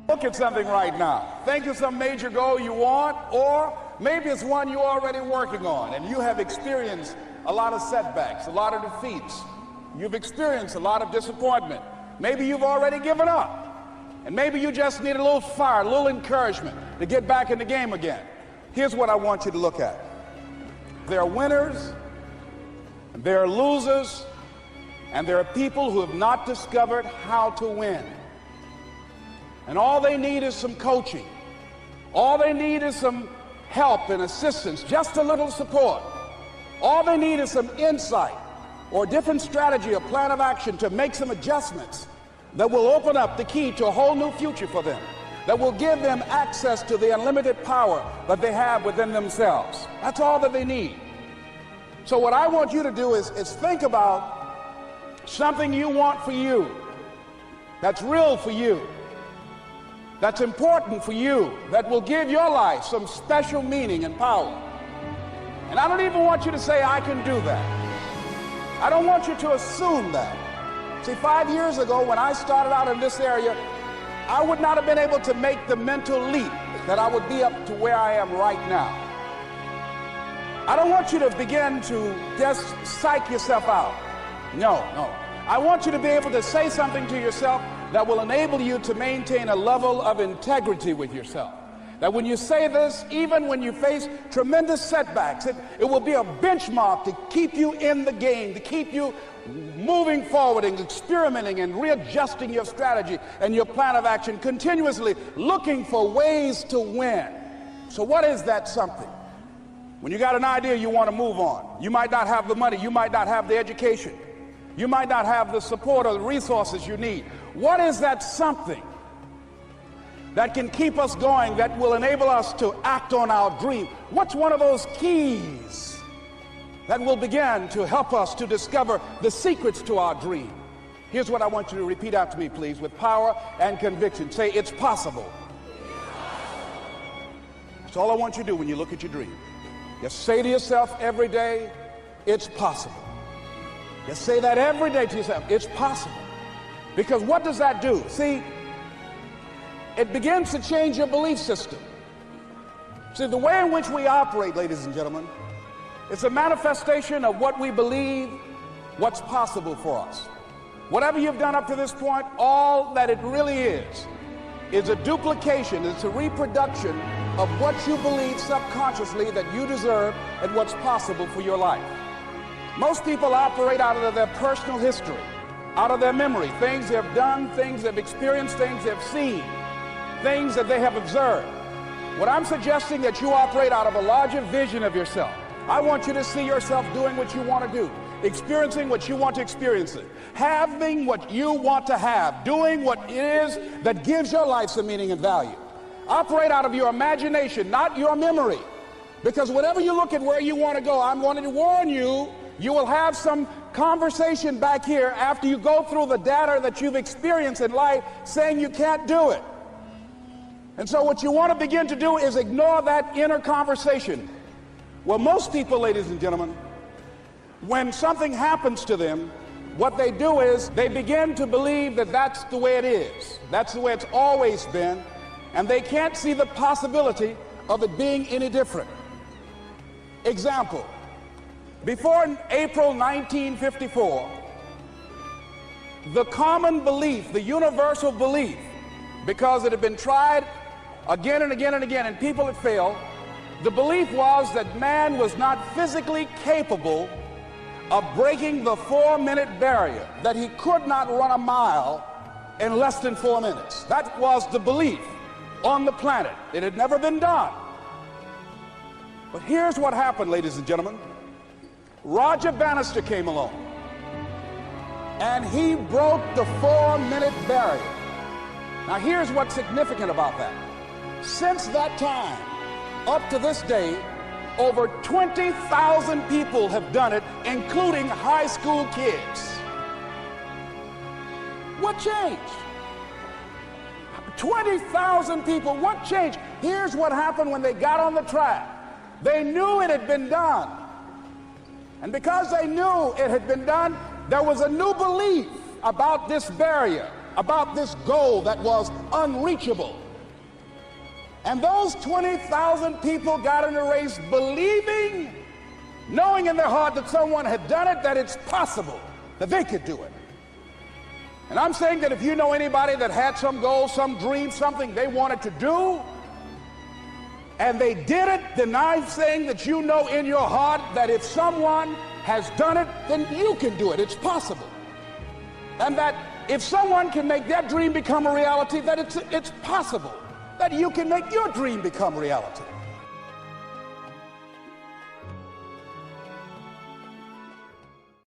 Look at something right now. Think of some major goal you want, or maybe it's one you're already working on and you have experienced a lot of setbacks, a lot of defeats. You've experienced a lot of disappointment. Maybe you've already given up. And maybe you just need a little fire, a little encouragement to get back in the game again. Here's what I want you to look at. There are winners, and there are losers, and there are people who have not discovered how to win. And all they need is some coaching. All they need is some help and assistance, just a little support. All they need is some insight or a different strategy, a plan of action to make some adjustments that will open up the key to a whole new future for them, that will give them access to the unlimited power that they have within themselves. That's all that they need. So what I want you to do is think about something you want for you, that's real for you, that's important for you, that will give your life some special meaning and power. And I don't even want you to say, I can do that. I don't want you to assume that. See, 5 years ago, when I started out in this area, I would not have been able to make the mental leap that I would be up to where I am right now. I don't want you to begin to just psych yourself out. No. I want you to be able to say something to yourself that will enable you to maintain a level of integrity with yourself. That when you say this, even when you face tremendous setbacks, it will be a benchmark to keep you in the game, to keep you moving forward and experimenting and readjusting your strategy and your plan of action, continuously looking for ways to win. So what is that something? When you got an idea you want to move on, you might not have the money, you might not have the education, you might not have the support or the resources you need. What is that something that can keep us going, that will enable us to act on our dream? What's one of those keys that will begin to help us to discover the secrets to our dream? Here's what I want you to repeat after me, please, with power and conviction. Say, it's possible. That's all I want you to do when you look at your dream. Just say to yourself every day, it's possible. Just say that every day to yourself, it's possible. Because what does that do? See, it begins to change your belief system. See, the way in which we operate, ladies and gentlemen, it's a manifestation of what we believe, what's possible for us. Whatever you've done up to this point, all that it really is a duplication, it's a reproduction of what you believe subconsciously that you deserve and what's possible for your life. Most people operate out of their personal history, out of their memory, things they've done, things they've experienced, things they've seen, things that they have observed. What I'm suggesting that you operate out of a larger vision of yourself. I want you to see yourself doing what you want to do, experiencing what you want to experience, having what you want to have, doing what it is that gives your life some meaning and value. Operate out of your imagination, not your memory. Because whatever you look at where you want to go, I'm wanting to warn you, you will have some conversation back here after you go through the data that you've experienced in life saying you can't do it. And so what you want to begin to do is ignore that inner conversation. Well, most people, ladies and gentlemen, when something happens to them, what they do is they begin to believe that that's the way it is. That's the way it's always been. And they can't see the possibility of it being any different. Example, before April 1954, the common belief, the universal belief, because it had been tried again and again and again and people had failed, the belief was that man was not physically capable of breaking the 4-minute barrier, that he could not run a mile in less than 4 minutes. That was the belief on the planet. It had never been done. But here's what happened, ladies and gentlemen. Roger Bannister came along, and he broke the 4-minute barrier. Now here's what's significant about that. Since that time, up to this day, over 20,000 people have done it, including high school kids. What changed? 20,000 people, what changed? Here's what happened when they got on the track. They knew it had been done. And because they knew it had been done, there was a new belief about this barrier. about this goal that was unreachable. And those 20,000 people got in the race believing, knowing in their heart that someone had done it, that it's possible that they could do it. And I'm saying that if you know anybody that had some goal, some dream, something they wanted to do, and they did it, then I'm saying that you know in your heart that if someone has done it, then you can do it. It's possible. And that if someone can make their dream become a reality, that it's possible that you can make your dream become reality.